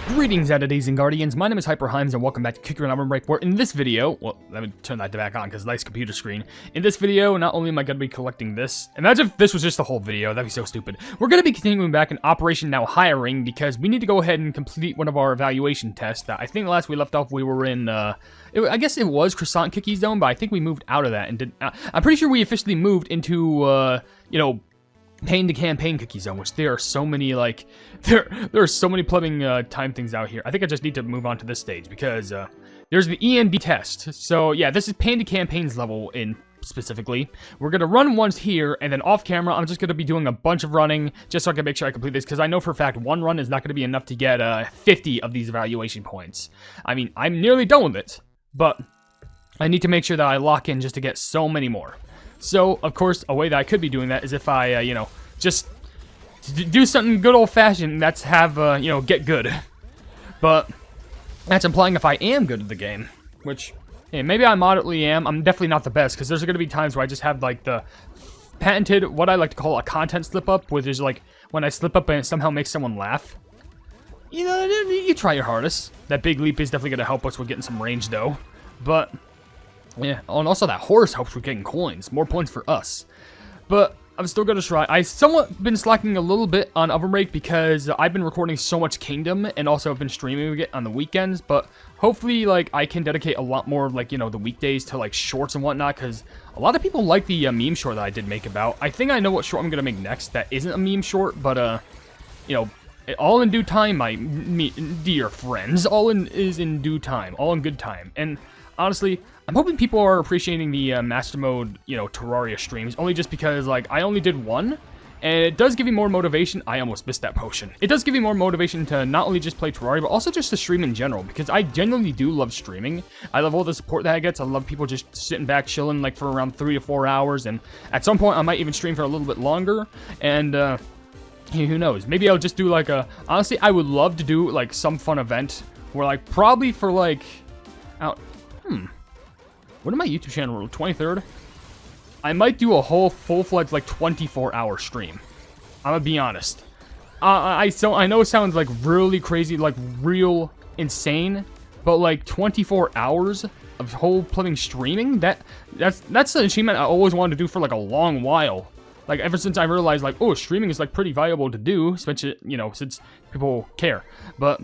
Greetings, entities and guardians. My name is HyperHimes, and welcome back to Kick Your OvenBreak, where in this video, well, let me turn that back on because nice computer screen. In this video, not only am I going to be collecting this, imagine if this was just the whole video, that'd be so stupid. We're going to be continuing back in Operation Now Hiring because we need to go ahead and complete one of our evaluation tests. I think last we left off, we were in, I guess it was Croissant Cookie Zone, but I think we moved out of that and did. I'm pretty sure we officially moved into, Paying to Campaign Cookie Zone, which there are so many, like, there are so many plumbing time things out here. I think I just need to move on to this stage because there's the ENB test. So yeah, this is Paying to Campaigns level in specifically. We're gonna run once here, and then off camera, I'm just gonna be doing a bunch of running just so I can make sure I complete this, because I know for a fact one run is not gonna be enough to get 50 of these evaluation points. I mean, I'm nearly done with it, but I need to make sure that I lock in just to get so many more. So, of course, a way that I could be doing that is if I, just do something good old-fashioned, that's have, get good. But that's implying if I am good at the game, which, hey, maybe I moderately am. I'm definitely not the best, because there's going to be times where I just have, like, the patented, what I like to call a content slip-up, which is, like, when I slip up and it somehow makes someone laugh. You know, you try your hardest. That big leap is definitely going to help us with getting some range, though. But yeah, oh, and also that horse helps with getting coins. More points for us. But I'm still going to try. I've somewhat been slacking a little bit on OvenBreak because I've been recording so much Kingdom and also I've been streaming it on the weekends. But hopefully, like, I can dedicate a lot more, like, the weekdays to, like, shorts and whatnot, because a lot of people like the meme short that I did make about. I think I know what short I'm going to make next that isn't a meme short, but, all in due time, my dear friends. Is in due time. All in good time. And honestly, I'm hoping people are appreciating the Master Mode, Terraria streams, only just because, like, I only did one, and it does give me more motivation. I almost missed that potion. It does give me more motivation to not only just play Terraria, but also just to stream in general, because I genuinely do love streaming. I love all the support that I get. I love people just sitting back, chilling, like, for around 3 to 4 hours, and at some point, I might even stream for a little bit longer, and, who knows? Maybe I'll just do, like, honestly, I would love to do, like, some fun event where, like, probably for, like, When am my YouTube channel? 23rd? I might do a whole full-fledged, like, 24-hour stream. I'm gonna be honest. I know it sounds, like, really crazy, like, real insane, but, like, 24 hours of whole plumbing streaming? That's an achievement I always wanted to do for, like, a long while. Like, ever since I realized, like, oh, streaming is, like, pretty valuable to do, especially, since people care. But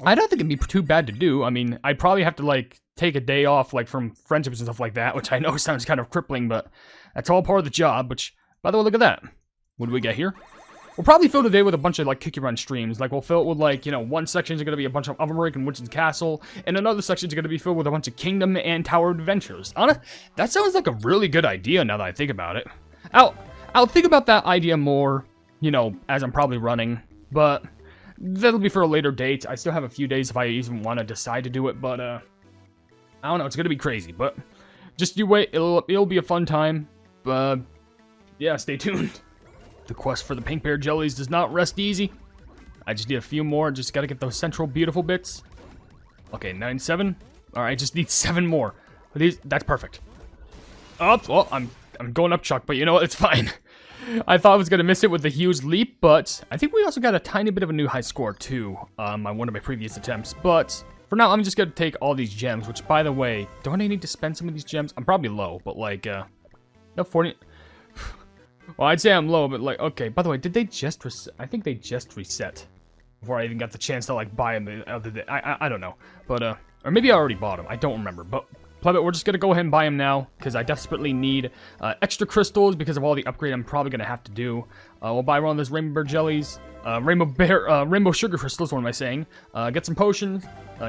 I don't think it'd be too bad to do. I mean, I'd probably have to, like, take a day off, like, from friendships and stuff like that, which I know sounds kind of crippling, but that's all part of the job, which, by the way, look at that. What do we get here? We'll probably fill the day with a bunch of, like, Cookie Run streams. Like, we'll fill it with, like, one section is going to be a bunch of OvenBreak and Witch's Castle, and another section is going to be filled with a bunch of Kingdom and Tower Adventures. That sounds like a really good idea now that I think about it. I'll think about that idea more, as I'm probably running, but that'll be for a later date. I still have a few days if I even want to decide to do it, but, I don't know, it's gonna be crazy, but just you wait, it'll be a fun time, but yeah, stay tuned. The quest for the pink bear jellies does not rest easy. I just need a few more, just gotta get those central beautiful bits. Okay, 9-7. Alright, just need 7 more. That's perfect. Well, I'm going up Chuck, but you know what, it's fine. I thought I was gonna miss it with the huge leap, but I think we also got a tiny bit of a new high score too, on one of my previous attempts, but for now, I'm just going to take all these gems, which, by the way, don't I need to spend some of these gems? I'm probably low, but, like, no, 40... Well, I'd say I'm low, but, like, okay. By the way, did they just I think they just reset before I even got the chance to, like, buy them the other day. I don't know. But, or maybe I already bought them. I don't remember. But, we're just going to go ahead and buy them now, because I desperately need extra crystals because of all the upgrade I'm probably going to have to do. We'll buy one of those rainbow bear jellies. Rainbow sugar crystals, what am I saying? Get some potions,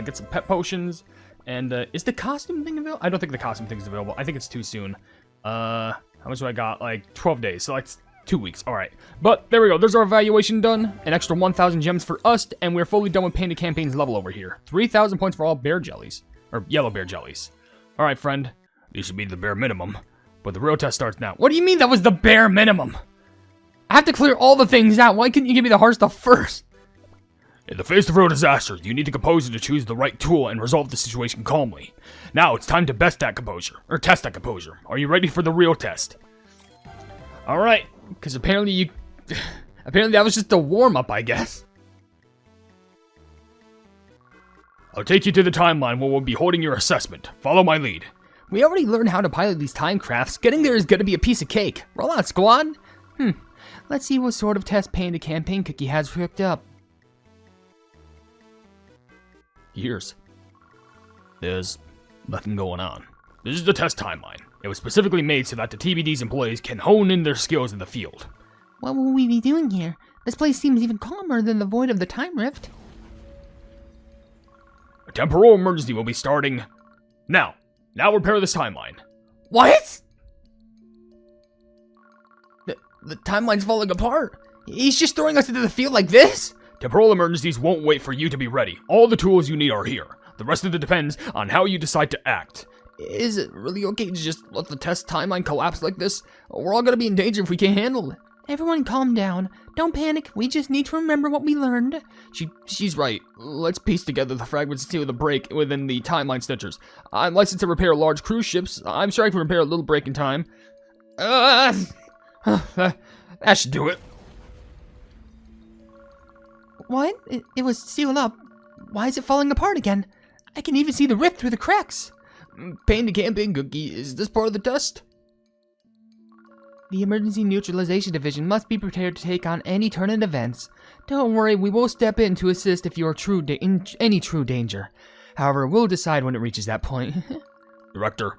get some pet potions, and, is the costume thing available? I don't think the costume thing is available. I think it's too soon. How much do I got? Like, 12 days, so like 2 weeks. Alright. But, there we go. There's our evaluation done. An extra 1,000 gems for us, and we're fully done with Paying to Campaign's level over here. 3,000 points for all bear jellies. Or, yellow bear jellies. Alright, friend. This should be the bare minimum. But the real test starts now. What do you mean that was the bare minimum? I have to clear all the things out. Why couldn't you give me the hard stuff first? In the face of real disaster, you need a composer to choose the right tool and resolve the situation calmly. Now it's time to test that composure. Are you ready for the real test? Alright, because apparently that was just a warm-up, I guess. I'll take you to the timeline where we'll be holding your assessment. Follow my lead. We already learned how to pilot these time crafts. Getting there is gonna be a piece of cake. Roll out, squad. Let's see what sort of test Panda Campaign Cookie has hooked up. Years. There's nothing going on. This is the test timeline. It was specifically made so that the TBD's employees can hone in their skills in the field. What will we be doing here? This place seems even calmer than the void of the time rift. A temporal emergency will be starting now. Now repair this timeline. What? The timeline's falling apart. He's just throwing us into the field like this? Temporal emergencies won't wait for you to be ready. All the tools you need are here. The rest of it depends on how you decide to act. Is it really okay to just let the test timeline collapse like this? We're all gonna be in danger if we can't handle it. Everyone calm down. Don't panic. We just need to remember what we learned. She's right. Let's piece together the fragments to see the break within the timeline stitchers. I'm licensed to repair large cruise ships. I'm sure I can repair a little break in time. That should do it. What? It was sealed up. Why is it falling apart again? I can even see the rift through the cracks. Panda Campaign Cookie, is this part of the test? The Emergency Neutralization Division must be prepared to take on any turn in events. Don't worry, we will step in to assist if you are in any true danger. However, we'll decide when it reaches that point. Director,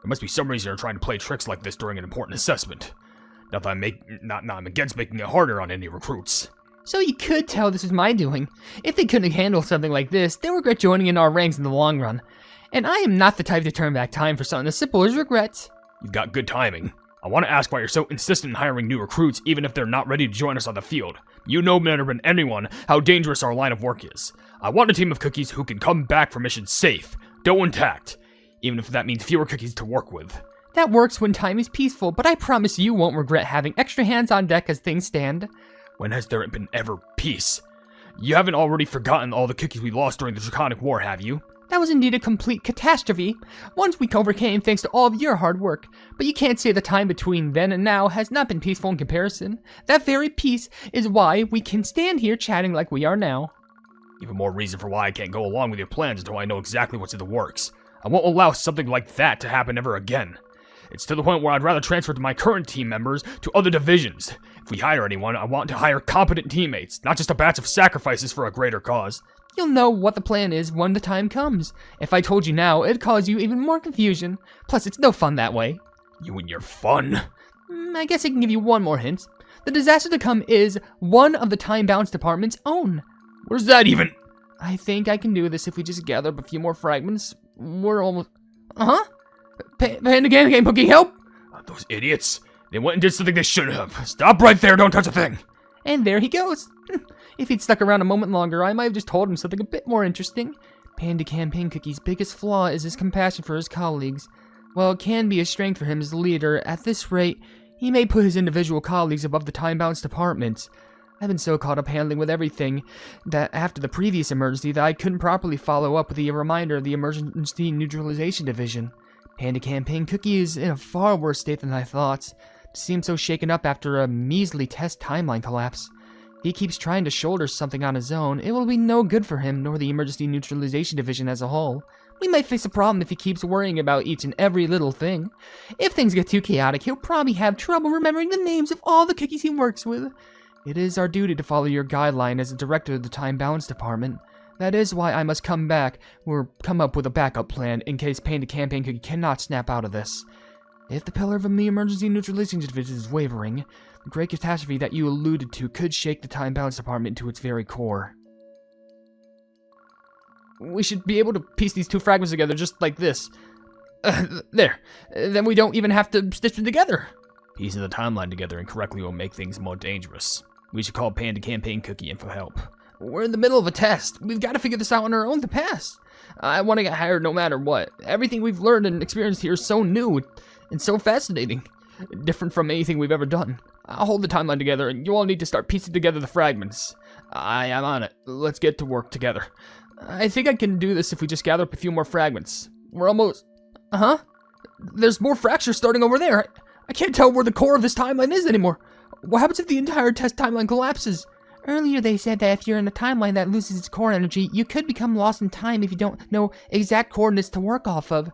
there must be some reason you're trying to play tricks like this during an important assessment. Not that I'm against making it harder on any recruits. So you could tell this is my doing. If they couldn't handle something like this, they'll regret joining in our ranks in the long run. And I am not the type to turn back time for something as simple as regrets. You've got good timing. I want to ask why you're so insistent in hiring new recruits even if they're not ready to join us on the field. You know better than anyone how dangerous our line of work is. I want a team of cookies who can come back from missions safe, though intact, even if that means fewer cookies to work with. That works when time is peaceful, but I promise you won't regret having extra hands on deck as things stand. When has there been ever peace? You haven't already forgotten all the cookies we lost during the Draconic War, have you? That was indeed a complete catastrophe. Once we overcame thanks to all of your hard work. But you can't say the time between then and now has not been peaceful in comparison. That very peace is why we can stand here chatting like we are now. Even more reason for why I can't go along with your plans until I know exactly what's in the works. I won't allow something like that to happen ever again. It's to the point where I'd rather transfer to my current team members to other divisions. If we hire anyone, I want to hire competent teammates, not just a batch of sacrifices for a greater cause. You'll know what the plan is when the time comes. If I told you now, it'd cause you even more confusion. Plus, it's no fun that way. You and your fun. I guess I can give you one more hint. The disaster to come is one of the Time Bounce Department's own. Where's that even? I think I can do this if we just gather up a few more fragments. We're almost... Panda Game Cookie, help! Those idiots. They went and did something they shouldn't have. Stop right there, don't touch a thing. And there he goes. If he'd stuck around a moment longer, I might have just told him something a bit more interesting. Panda Campaign Cookie's biggest flaw is his compassion for his colleagues. While it can be a strength for him as a leader, at this rate, he may put his individual colleagues above the Time Bounce Department. I've been so caught up handling with everything that after the previous emergency that I couldn't properly follow up with the reminder of the Emergency Neutralization Division. Panda Campaign Cookie is in a far worse state than I thought. To see him so shaken up after a measly test timeline collapse. If he keeps trying to shoulder something on his own, it will be no good for him nor the Emergency Neutralization Division as a whole. We might face a problem if he keeps worrying about each and every little thing. If things get too chaotic, he'll probably have trouble remembering the names of all the cookies he works with. It is our duty to follow your guideline as the director of the Time Balance Department. That is why I must come back or come up with a backup plan in case Panda Campaign Cookie cannot snap out of this. If the pillar of the Emergency Neutralization Division is wavering, the great catastrophe that you alluded to could shake the Time Balance Department to its very core. We should be able to piece these two fragments together just like this. There. Then we don't even have to stitch them together. Piecing the timeline together incorrectly will make things more dangerous. We should call Panda Campaign Cookie in for help. We're in the middle of a test. We've got to figure this out on our own to pass. I want to get hired no matter what. Everything we've learned and experienced here is so new and so fascinating. Different from anything we've ever done. I'll hold the timeline together, and you all need to start piecing together the fragments. I am on it. Let's get to work together. I think I can do this if we just gather up a few more fragments. We're almost... There's more fractures starting over there. I can't tell where the core of this timeline is anymore. What happens if the entire test timeline collapses? Earlier they said that if you're in a timeline that loses its core energy, you could become lost in time if you don't know exact coordinates to work off of.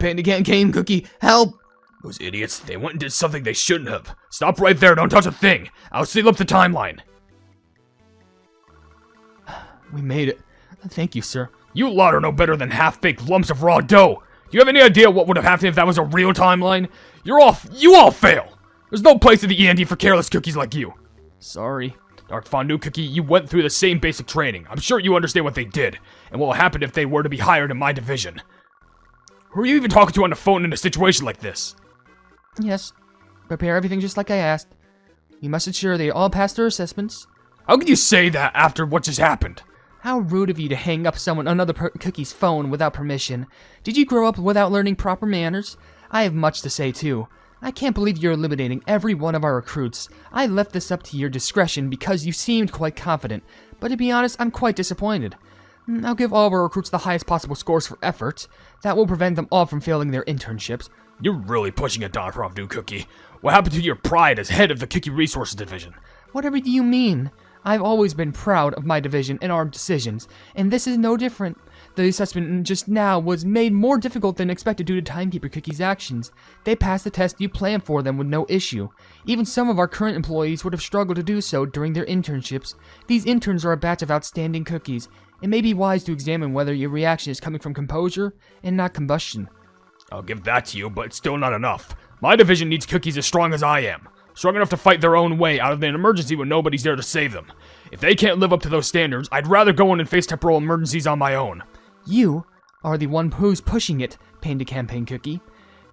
Panda Campagne Cookie, help! Those idiots, they went and did something they shouldn't have. Stop right there, don't touch a thing. I'll seal up the timeline. We made it. Thank you, sir. You lot are no better than half-baked lumps of raw dough. Do you have any idea what would have happened if that was a real timeline? You all fail. There's no place in the END for careless cookies like you. Sorry. Dark Fondue Cookie, you went through the same basic training. I'm sure you understand what they did, and what will happen if they were to be hired in my division. Who are you even talking to on the phone in a situation like this? Yes. Prepare everything just like I asked. You must ensure they all pass their assessments. How can you say that after what just happened? How rude of you to hang up another cookie's phone without permission. Did you grow up without learning proper manners? I have much to say too. I can't believe you're eliminating every one of our recruits. I left this up to your discretion because you seemed quite confident, but to be honest, I'm quite disappointed. I'll give all of our recruits the highest possible scores for effort. That will prevent them all from failing their internships. You're really pushing it, Dark Fondue Cookie. What happened to your pride as head of the Cookie Resources Division? Whatever do you mean? I've always been proud of my division and our decisions, and this is no different. The assessment just now was made more difficult than expected due to Timekeeper Cookie's actions. They passed the test you planned for them with no issue. Even some of our current employees would have struggled to do so during their internships. These interns are a batch of outstanding cookies. It may be wise to examine whether your reaction is coming from composure and not combustion. I'll give that to you, but it's still not enough. My division needs cookies as strong as I am. Strong enough to fight their own way out of an emergency when nobody's there to save them. If they can't live up to those standards, I'd rather go in and face temporal emergencies on my own. You are the one who's pushing it, Panda Campaign Cookie.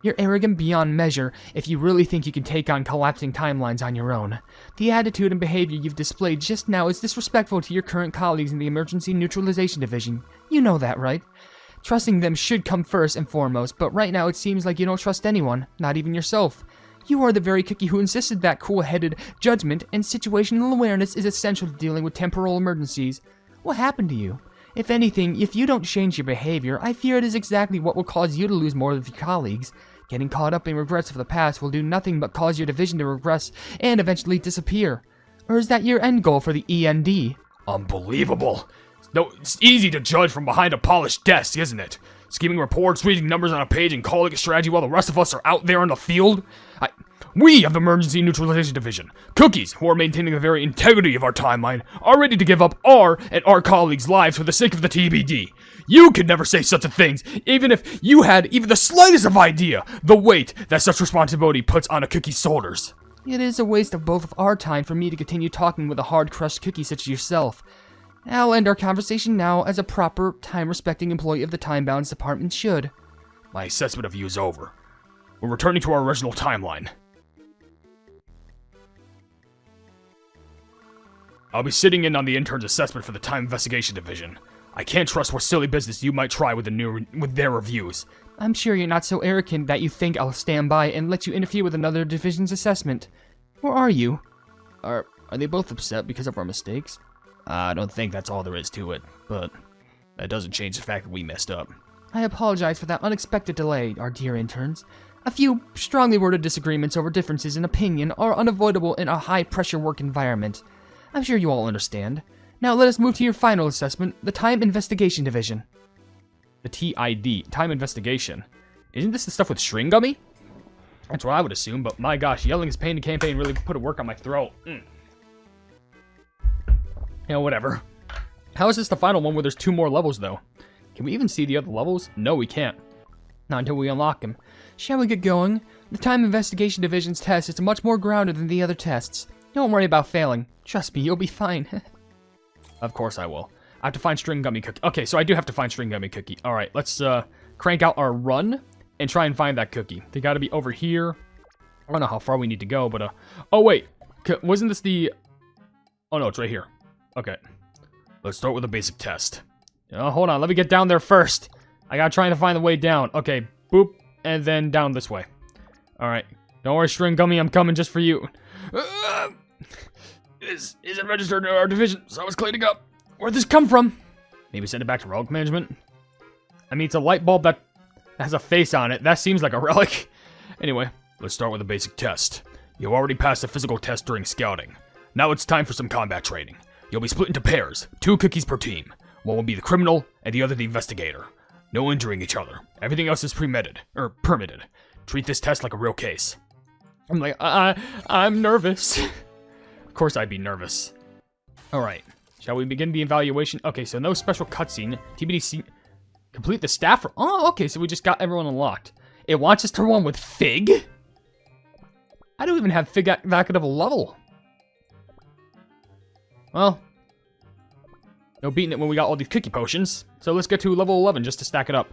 You're arrogant beyond measure if you really think you can take on collapsing timelines on your own. The attitude and behavior you've displayed just now is disrespectful to your current colleagues in the Emergency Neutralization Division. You know that, right? Trusting them should come first and foremost, but right now it seems like you don't trust anyone, not even yourself. You are the very cookie who insisted that cool-headed judgment and situational awareness is essential to dealing with temporal emergencies. What happened to you? If anything, if you don't change your behavior, I fear it is exactly what will cause you to lose more of your colleagues. Getting caught up in regrets of the past will do nothing but cause your division to regress and eventually disappear. Or is that your end goal for the END? Unbelievable. No, it's easy to judge from behind a polished desk, isn't it? Scheming reports, reading numbers on a page, and calling a strategy while the rest of us are out there in the field? We have the Emergency Neutralization Division. Cookies, who are maintaining the very integrity of our timeline, are ready to give up our and our colleagues' lives for the sake of the TBD. You could never say such a things, even if you had even the slightest of idea the weight that such responsibility puts on a cookie's shoulders. It is a waste of both of our time for me to continue talking with a hard-crushed cookie such as yourself. I'll end our conversation now as a proper, time-respecting employee of the Time Balance Department should. My assessment of you is over. We're returning to our original timeline. I'll be sitting in on the intern's assessment for the Time Investigation Division. I can't trust what silly business you might try with their reviews. I'm sure you're not so arrogant that you think I'll stand by and let you interfere with another division's assessment. Or are you? Are they both upset because of our mistakes? I don't think that's all there is to it, but that doesn't change the fact that we messed up. I apologize for that unexpected delay, our dear interns. A few strongly worded disagreements over differences in opinion are unavoidable in a high-pressure work environment. I'm sure you all understand. Now let us move to your final assessment, the Time Investigation Division. The TID, Time Investigation. Isn't this the stuff with string gummy? That's what I would assume, but my gosh, yelling his pain to campaign really put a work on my throat. You know, whatever. How is this the final one where there's 2 more levels, though? Can we even see the other levels? No, we can't. Not until we unlock them. Shall we get going? The Time Investigation Division's test is much more grounded than the other tests. Don't worry about failing. Trust me, you'll be fine. Of course I will. I have to find string gummy cookie. Okay, so I do have to find string gummy cookie. Alright, let's crank out our run and try and find that cookie. They gotta be over here. I don't know how far we need to go, but oh wait. Wasn't this the... Oh no, it's right here. Okay. Let's start with a basic test. Hold on, let me get down there first. I gotta try to find the way down. Okay, boop, and then down this way. Alright. Don't worry, string gummy, I'm coming just for you. Is it registered in our division? So I was cleaning up. Where'd this come from? Maybe send it back to relic management? I mean, it's a light bulb that has a face on it. That seems like a relic. Anyway, let's start with a basic test. You already passed a physical test during scouting. Now it's time for some combat training. You'll be split into pairs, 2 cookies per team. One will be the criminal, and the other the investigator. No injuring each other. Everything else is permitted. Treat this test like a real case. I'm like, I'm nervous. Of course I'd be nervous. Alright, shall we begin the evaluation? Okay, so no special cutscene. TBDC, complete the staff. Oh, okay, so we just got everyone unlocked. It wants us to run with Fig? I don't even have Fig at that good of a level. Well, no beating it when we got all these cookie potions. So let's get to level 11 just to stack it up.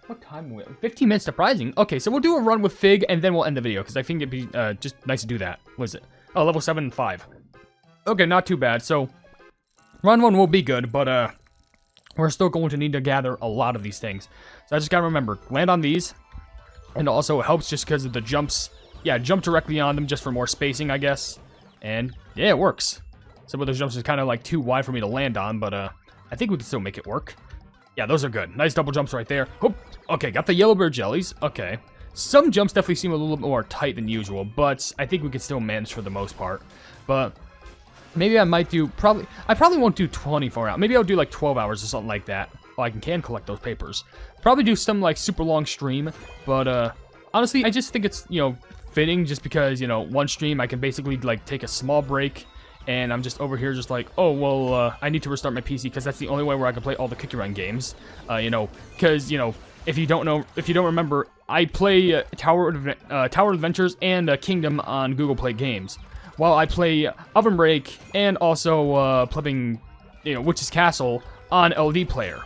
What time are we at? 15 minutes surprising. Okay, so we'll do a run with Fig and then we'll end the video because I think it'd be just nice to do that. What is it? Oh, level 7 and 5. Okay, not too bad. So run 1 will be good, but we're still going to need to gather a lot of these things. So I just gotta remember, land on these. And also it helps just because of the jumps. Yeah, jump directly on them just for more spacing, I guess. And yeah, it works. Some of those jumps is kind of like too wide for me to land on, but I think we can still make it work. Yeah, those are good. Nice double jumps right there. Oop. Okay, got the yellow bear jellies. Okay. Some jumps definitely seem a little bit more tight than usual, but I think we can still manage for the most part. But maybe I might do, I probably won't do 24 hours. Maybe I'll do like 12 hours or something like that. Oh, I can collect those papers. Probably do some like super long stream, but honestly, I just think it's, you know, fitting just because, you know, one stream I can basically like take a small break. And I'm just over here just like, oh, well, I need to restart my PC because that's the only way where I can play all the Cookie Run games. You know, because, you know, if you don't remember, I play Tower Adventures and Kingdom on Google Play Games. While I play OvenBreak and also Plumbing, you know, Witch's Castle on LD Player.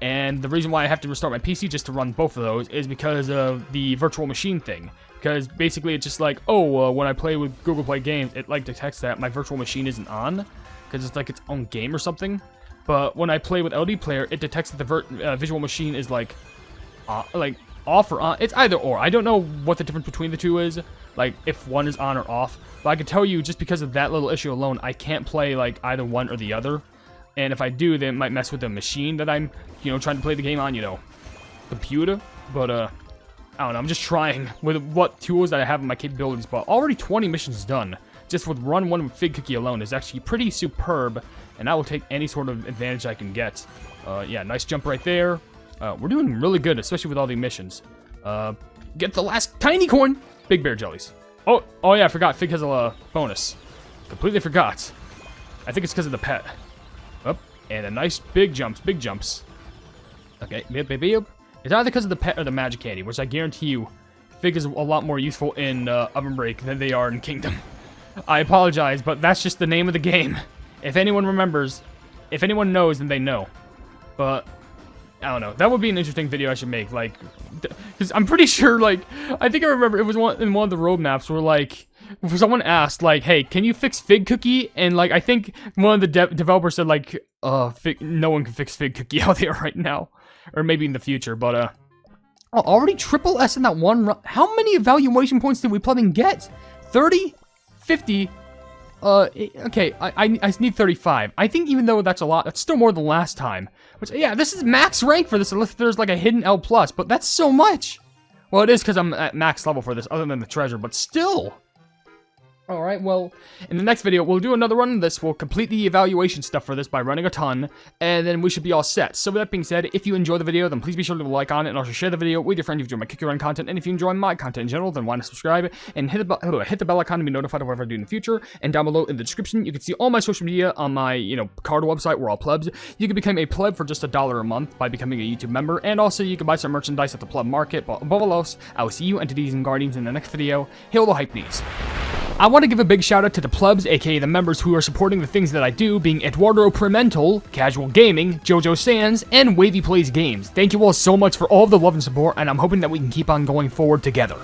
And the reason why I have to restart my PC just to run both of those is because of the virtual machine thing. Because basically it's just like, oh, when I play with Google Play Games, it like detects that my virtual machine isn't on. Because it's like its own game or something. But when I play with LD Player, it detects that the visual machine is like off or on. It's either or. I don't know what the difference between the two is. Like if one is on or off. But I can tell you just because of that little issue alone, I can't play like either one or the other. And if I do, then it might mess with the machine that I'm, you know, trying to play the game on, you know, computer. But, I don't know, I'm just trying with what tools that I have in my capabilities. But already 20 missions done, just with run 1 with Fig Cookie alone, is actually pretty superb. And I will take any sort of advantage I can get. Yeah, nice jump right there. We're doing really good, especially with all the missions. Get the last tiny coin. Big bear jellies. Oh yeah, I forgot. Fig has a bonus. Completely forgot. I think it's because of the pet. Up, and a nice big jumps. Okay, it's either because of the pet or the magic candy, which I guarantee you, Fig is a lot more useful in OvenBreak than they are in Kingdom. I apologize, but that's just the name of the game. If anyone remembers, if anyone knows, then they know. But I don't know. That would be an interesting video I should make. Like, because I'm pretty sure, like, I think I remember it was in one of the roadmaps where, like, someone asked, like, hey, can you fix Fig Cookie? And, like, I think one of the developers said, like, no one can fix Fig Cookie out there right now. Or maybe in the future, but, oh, already triple S in that one run. How many evaluation points did we plumbing get? 30? 50? Okay, I need 35. I think even though that's a lot, that's still more than last time. Which, yeah, this is max rank for this, unless there's, like, a hidden L+, but that's so much. Well, it is because I'm at max level for this, other than the treasure, but still. Alright, well, in the next video, we'll do another run of this. We'll complete the evaluation stuff for this by running a ton, and then we should be all set. So with that being said, if you enjoy the video, then please be sure to leave a like on it, and also share the video with your friends if you enjoy my Cookie Run content, and if you enjoy my content in general, then why not subscribe, and hit the bell icon to be notified of whatever I do in the future, and down below in the description, you can see all my social media on my, you know, card website, we're all plebs. You can become a pleb for just $1 a month by becoming a YouTube member, and also you can buy some merchandise at the pleb market, but above all else, I will see you entities and guardians in the next video. Hail the Hypenese. I want to give a big shout out to the plebs, aka the members who are supporting the things that I do, being Eduardo Pimentel, Casual Gaming, Jojo Sands, and Wavy Plays Games. Thank you all so much for all of the love and support, and I'm hoping that we can keep on going forward together.